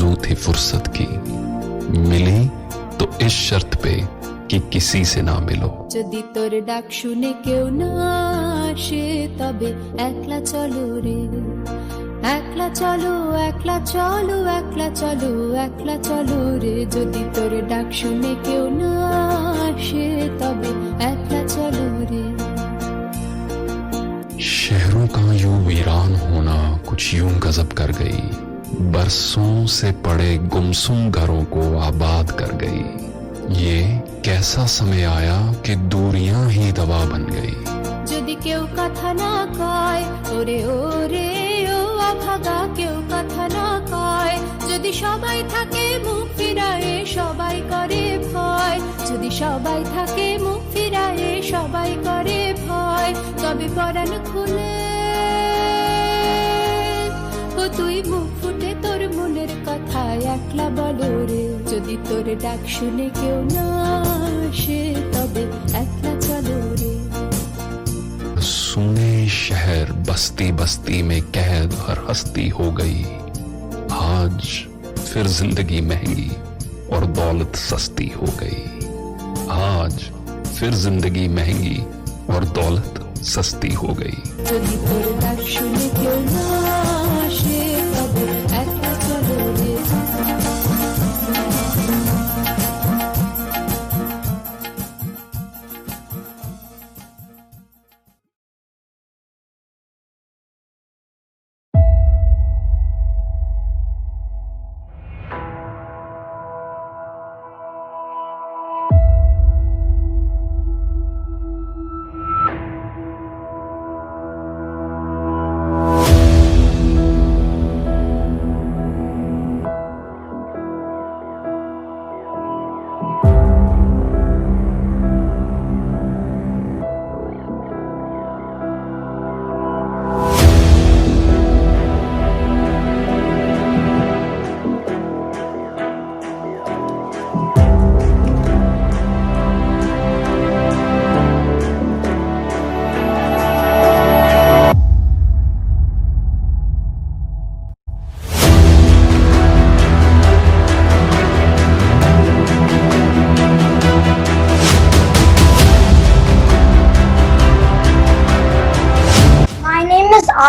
आरज़ू थी फुर्सत की, मिली तो इस शर्त पे कि किसी से ना मिलो। যদি তোর ডাক শুনে কেউ না আসে তবে একলা চলো রে, একলা চলো একলা চলো একলা চলো একলা চলো রে। যদি তোর ডাক শুনে কেউ না আসে তবে একলা চলো রে। शहरों का यूं वीरान होना कुछ यूं गजब कर गई, बरसों से पड़े गुमसुम घरों को आबाद कर गई। ये कैसा समय आया कि दूरियां ही दवा बन गई। যদি কেউ কথা না কয় ওরে ওরে ও অভাগা, কেউ কথা না কয়, যদি সবাই থাকে মুখ ফিরায়ে সবাই করে ভয়, যদি সবাই থাকে মুখ ফিরায়ে সবাই করে ভয়, তবে পরাণ খুলে ও তুই মুখ ফুটে তোর মনের কথা একলা বলো রে। যদি তোর ডাক শুনে কেউ না আসে তবে একলা চলো রে। सुने शहर बस्ती बस्ती में कैद हर हस्ती हो गई, आज फिर जिंदगी महंगी और दौलत सस्ती हो गई। आज फिर जिंदगी महंगी और दौलत सस्ती हो गई। যদি তোর ডাক শুনে কেউ না আসে তবে একলা চলো রে।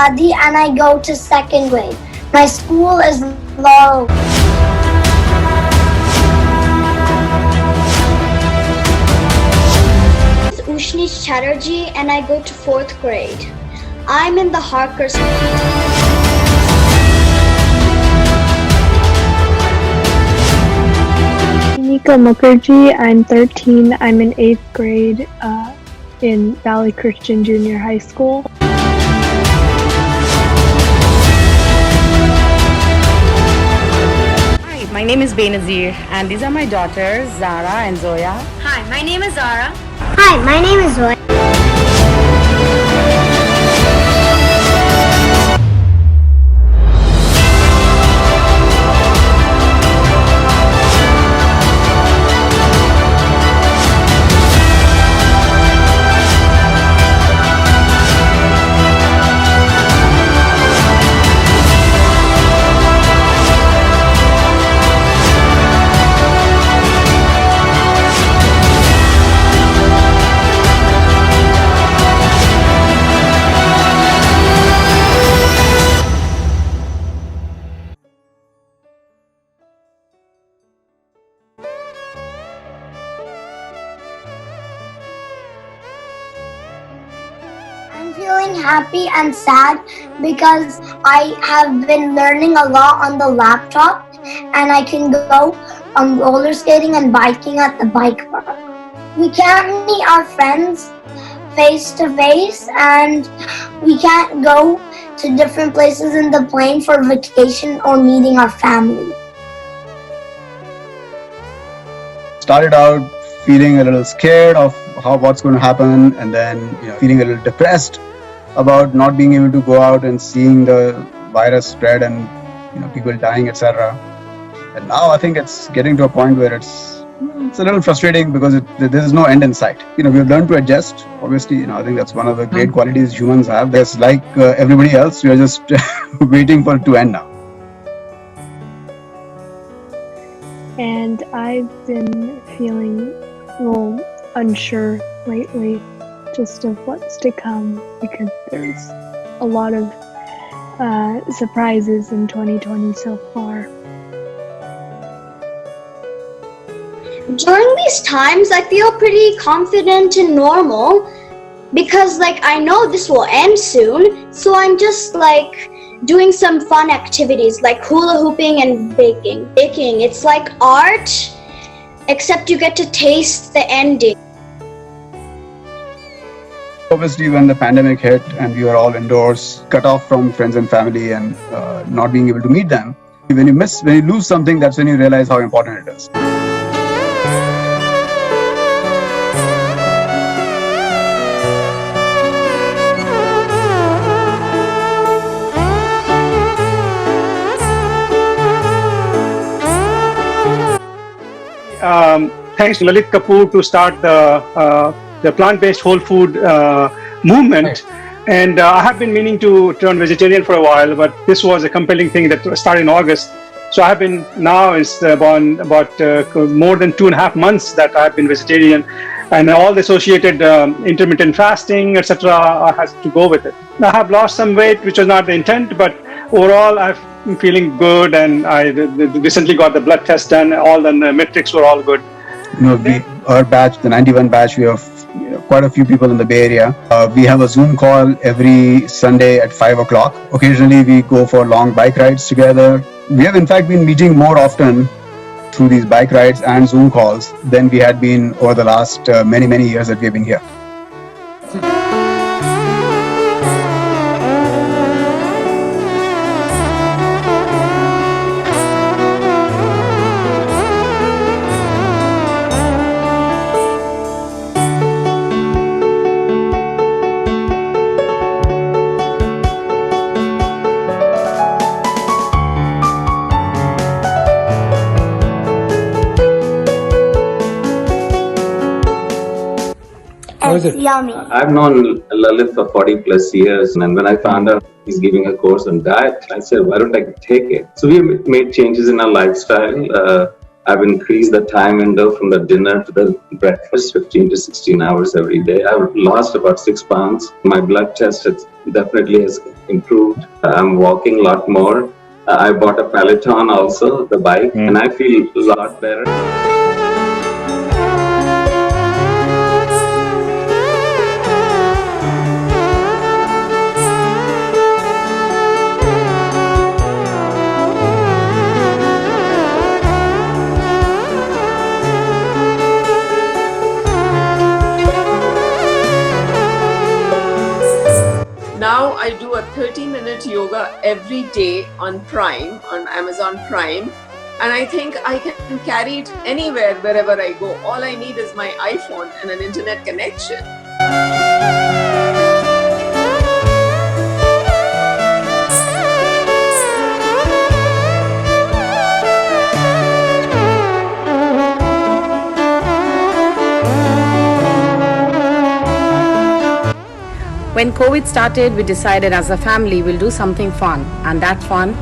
Adi and I go to second grade. My school is Laurel. Ushni Chatterjee and I go to fourth grade. I'm in the Harker School. Nika Mukherjee, I'm 13. I'm in 8th grade in Valley Christian Junior High School. My name is Benazir and these are my daughters Zara and Zoya. Hi, my name is Zara. Hi, my name is Zoe. I'm feeling happy and sad because I have been learning a lot on the laptop and I can go roller skating and biking at the bike park. We can't meet our friends face to face and we can't go to different places in the plane for vacation or meeting our family. Started out feeling a little scared of what's going to happen, and then feeling a little depressed about not being able to go out and seeing the virus spread and people dying, etc. And now I think it's getting to a point where it's a little frustrating because there is no end in sight. We've learned to adjust. Obviously, I think that's one of the great qualities humans have. There's like everybody else, we are just waiting for it to end now. And I've been feeling a little unsure lately just of what's to come because there's a lot of surprises in 2020 so far. During these times, I feel pretty confident and normal because I know this will end soon, so I'm just doing some fun activities like hula hooping and baking. It's like art, except you get to taste the ending. Obviously, when the pandemic hit and we were all indoors, cut off from friends and family and not being able to meet them, when you lose something, that's when you realize how important it is. Thanks to Lalit Kapoor to start the plant-based whole food movement. And I have been meaning to turn vegetarian for a while, but this was a compelling thing that started in August. So I have been now it's about more than 2.5 months that I have been vegetarian, and all the associated intermittent fasting, etc. I have to go with it. I have lost some weight, which was not the intent, but overall I'm feeling good, and I recently got the blood test done. All the metrics were all good. Our batch, the 91 batch, we have quite a few people in the Bay Area. We have a Zoom call every Sunday at 5 o'clock. Occasionally we go for long bike rides together. We have in fact been meeting more often through these bike rides and Zoom calls than we had been over the last many years that we have been here. It's yummy. I've known Lalit for 40 plus years, and when I found out he's giving a course on diet, I said, why don't I take it? So we have made changes in our lifestyle. I've increased the time window from the dinner to the breakfast 15 to 16 hours every day. I've lost about 6 pounds. My blood test definitely has improved. I'm walking a lot more. I bought a Peloton also, the bike, and I feel a lot better. Now I do a 30-minute yoga every day on Prime, on Amazon Prime. And I think I can carry it anywhere, wherever I go. All I need is my iPhone and an internet connection. When COVID started, we decided as a family we'll do something fun, and that fun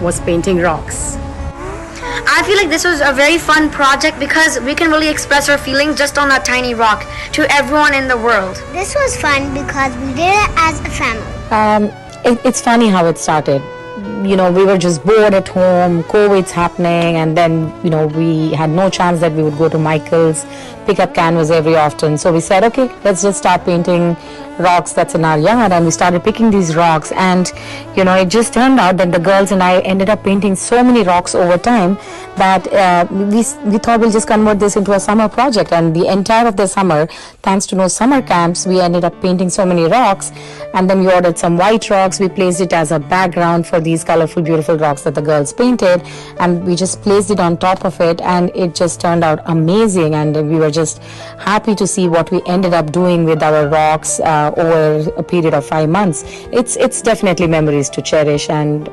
was painting rocks. I feel like this was a very fun project because we can really express our feelings just on that tiny rock to everyone in the world. This was fun because we did it as a family. It's funny how it started. We were just bored at home, COVID's happening, and then, we had no chance that we would go to Michael's, pick up canvas every often. So we said, okay, let's just start painting rocks that's in our yard, and we started picking these rocks, and it just turned out that the girls and I ended up painting so many rocks over time that we thought we'll just convert this into a summer project. And the entire of the summer, thanks to no summer camps, we ended up painting so many rocks, and then we ordered some white rocks. We placed it as a background for these colorful, beautiful rocks that the girls painted, and we just placed it on top of it, and it just turned out amazing. And we were just happy to see what we ended up doing with our rocks over a period of 5 months. It's definitely memories to cherish, and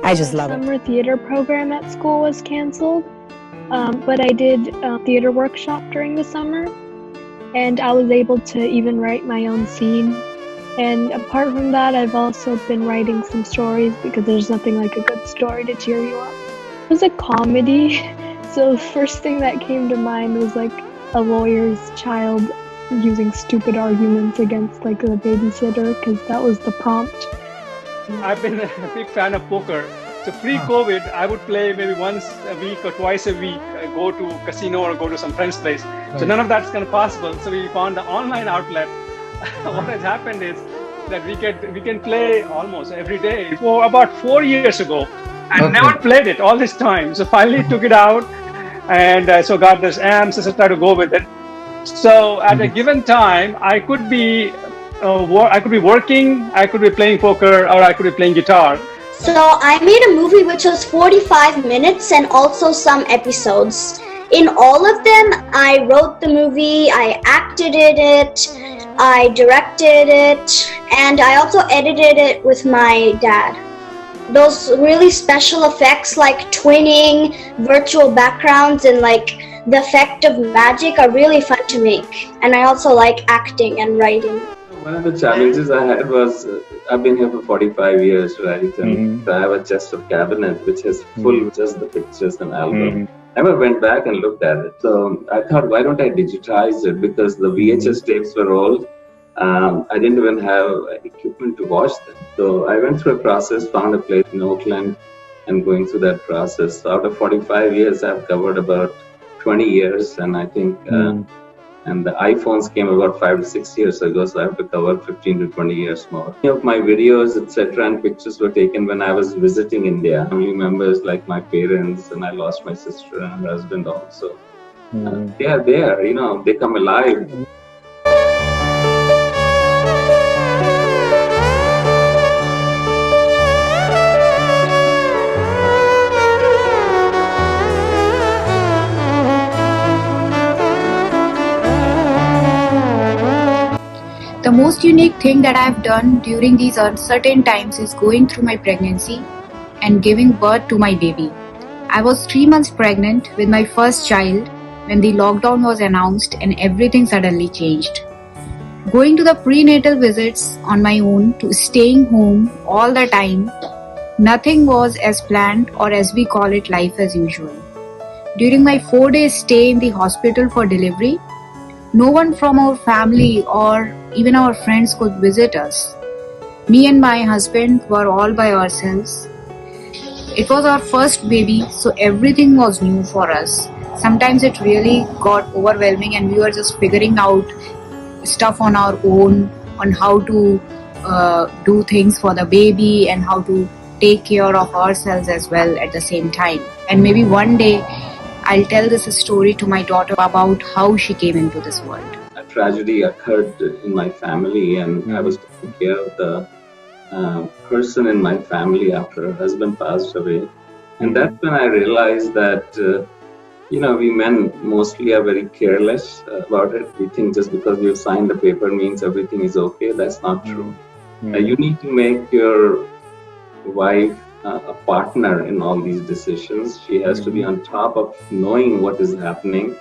I just love it. The summer theater program at school was canceled, but I did a theater workshop during the summer, and I was able to even write my own scene. And apart from that, I've also been writing some stories because there's nothing like a good story to cheer you up. It was a comedy, So the first thing that came to mind was like a lawyer's child using stupid arguments against like the babysitter, because that was the prompt. I've been a big fan of poker. So pre-COVID, I would play maybe once a week or twice a week, go to casino or go to some friend's place. So none of that's kind of possible. So we found the online outlet. What has happened is that we can play almost every day. For about 4 years ago, I never played it all this time. So finally took it out, and so got this amps, etc. to go with it. So at a given time, I could be working, I could be playing poker, or I could be playing guitar. So I made a movie which was 45 minutes and also some episodes. In all of them, I wrote the movie, I acted in it, I directed it, and I also edited it with my dad. Those really special effects like twinning, virtual backgrounds, and like the effect of magic are really fun to make. And I also like acting and writing. One of the challenges I had was, I've been here for 45 years, right? And I have a chest of cabinet which is full of just the pictures and albums. I never went back and looked at it. So I thought, why don't I digitize it? Because the VHS tapes were old. I didn't even have equipment to watch them. So I went through a process, found a place in Oakland, and going through that process. So out of 45 years, I've covered about 20 years, and I think, and the iPhones came about 5 to 6 years ago, so I have to cover 15 to 20 years more. Many of my videos, etc., and pictures were taken when I was visiting India. Family members like my parents, and I lost my sister and husband also. They are there, they come alive. The most unique thing that I've done during these uncertain times is going through my pregnancy and giving birth to my baby. I was 3 months pregnant with my first child when the lockdown was announced and everything suddenly changed. Going to the prenatal visits on my own to staying home all the time, nothing was as planned, or as we call it, life as usual. During my 4-day stay in the hospital for delivery, no one from our family or even our friends could visit us. Me and my husband were all by ourselves. It was our first baby, so everything was new for us. Sometimes it really got overwhelming and we were just figuring out stuff on our own, on how to do things for the baby and how to take care of ourselves as well at the same time. And maybe one day I'll tell this story to my daughter about how she came into this world. A tragedy occurred in my family, and I was taking care of the person in my family after her husband passed away. And that's when I realized that, we men mostly are very careless about it. We think just because we've signed the paper means everything is okay. That's not true. You need to make your wife a partner in all these decisions. She has to be on top of knowing what is happening.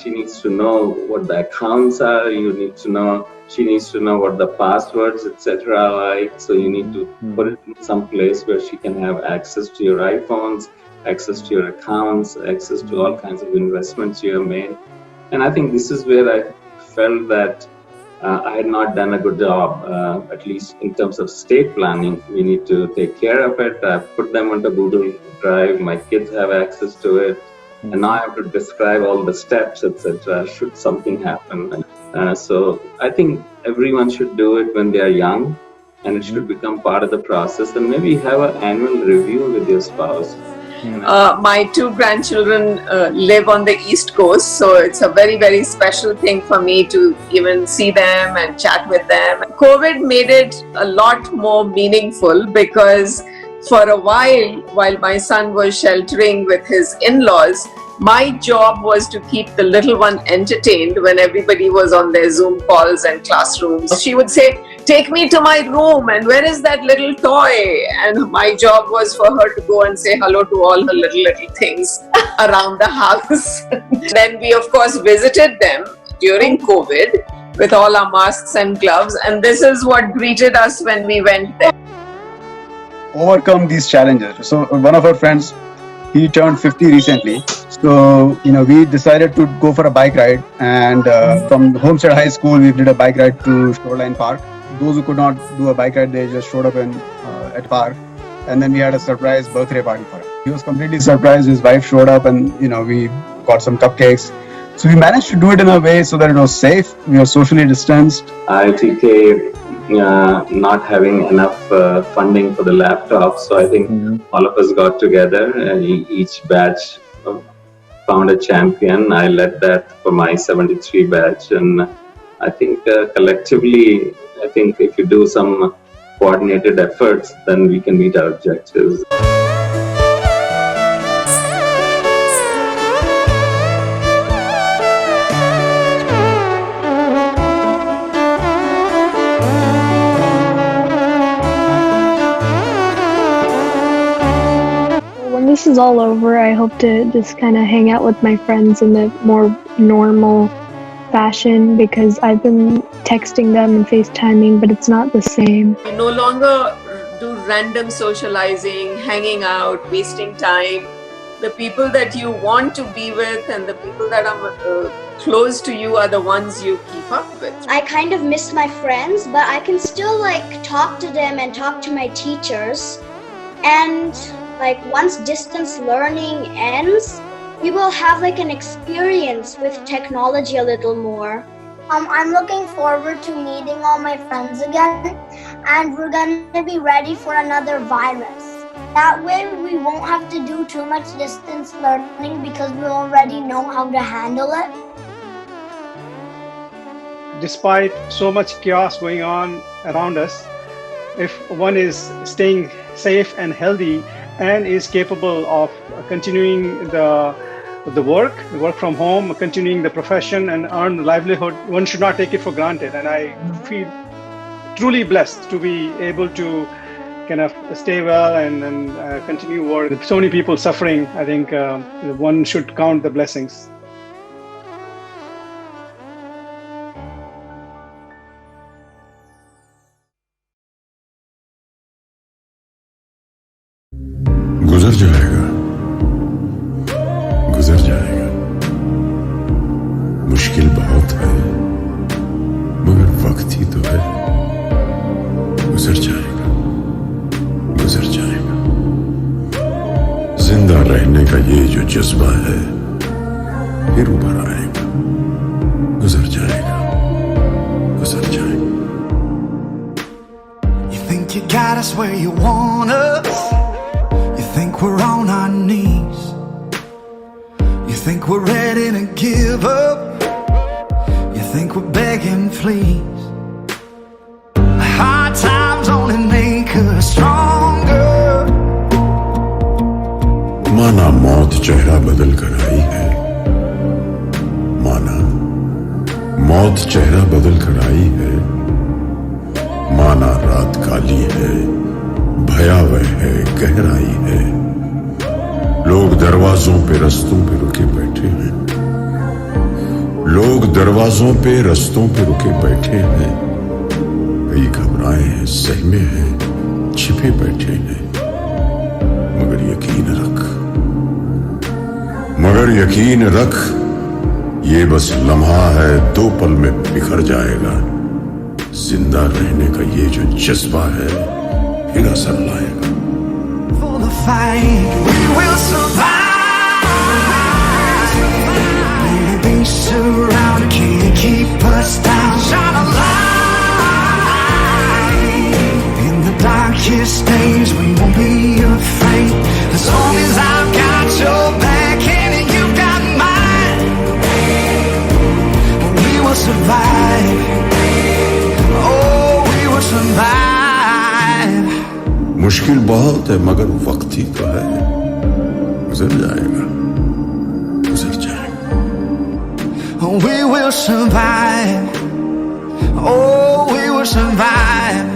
She needs to know what the accounts are. She needs to know what the passwords, etc. are like. So you need to put it in some place where she can have access to your iPhones, access to your accounts, access to all kinds of investments you have made. And I think this is where I felt that I had not done a good job, at least in terms of estate planning. We need to take care of it. I put them on the Google Drive. My kids have access to it. And now I have to describe all the steps, etc. should something happen. So I think everyone should do it when they are young, and it should become part of the process. And maybe have an annual review with your spouse. My 2 grandchildren live on the East Coast, so it's a very, very special thing for me to even see them and chat with them. COVID made it a lot more meaningful because for a while my son was sheltering with his in-laws, my job was to keep the little one entertained when everybody was on their Zoom calls and classrooms. She would say, "Take me to my room, and where is that little toy?" And my job was for her to go and say hello to all her little things around the house. Then we of course visited them during COVID with all our masks and gloves, and this is what greeted us when we went there. Overcome these challenges. So one of our friends, he turned 50 recently. So, we decided to go for a bike ride, and from Homestead High School, we did a bike ride to Shoreline Park. Those who could not do a bike ride, they just showed up at park, and then we had a surprise birthday party for him. He was completely surprised. His wife showed up, and we got some cupcakes. So we managed to do it in a way so that it was safe. We were socially distanced. IIT not having enough funding for the laptop, so I think all of us got together, and each batch found a champion. I led that for my 73 batch, and I think collectively, I think if you do some coordinated efforts, then we can meet our objectives. When this is all over, I hope to just kind of hang out with my friends in a more normal fashion, because I've been texting them and FaceTiming, but it's not the same. You no longer do random socializing, hanging out, wasting time. The people that you want to be with and the people that are close to you are the ones you keep up with. I kind of miss my friends, but I can still talk to them and talk to my teachers. And once distance learning ends, we will have an experience with technology a little more. I'm looking forward to meeting all my friends again, and we're gonna be ready for another virus. That way we won't have to do too much distance learning because we already know how to handle it. Despite so much chaos going on around us, if one is staying safe and healthy and is capable of continuing the work from home, continuing the profession and earn the livelihood, one should not take it for granted. And I feel truly blessed to be able to kind of stay well and continue work. With so many people suffering, I think one should count the blessings. गुजर जाएगा, गुजर जाएगा। मुश्किल बहुत है, मगर वक्त ही तो है। गुजर जाएगा, गुजर जाएगा। जिंदा रहने का ये जो जज्बा है, फिर उभर आएगा। गुजर जाएगा, गुजर जाएगा। You think you got us where you want us? Think we're on our knees. You think we're ready to give up. You think we're begging, please. Hard times only make us stronger. माना मौत चेहरा बदल कर आई है, माना मौत चेहरा बदल कर आई है, माना रात काली है, भयावह है, गहराई है। लोग दरवाजों पे रस्तों पे रुके बैठे हैं, लोग दरवाजों पे रस्तों पे रुके बैठे हैं। कई घबराए हैं, सहमे हैं, छिपे बैठे हैं। मगर यकीन रख, मगर यकीन रख, ये बस लम्हा है, 2 पल में बिखर जाएगा। जिंदा रहने का ये जो जज्बा है, फिर असर लाएगा। For the fight, we will survive. Maybe surround can't keep us down. Shine a light in the darkest days. We won't be afraid as long as I've got your back and you got mine. We will survive. Oh, we will survive. मुश्किल बहुत है, मगर वक्त ही तो है। गुजर जाएगा, गुजर जाएगा। We will survive. Oh, we will survive.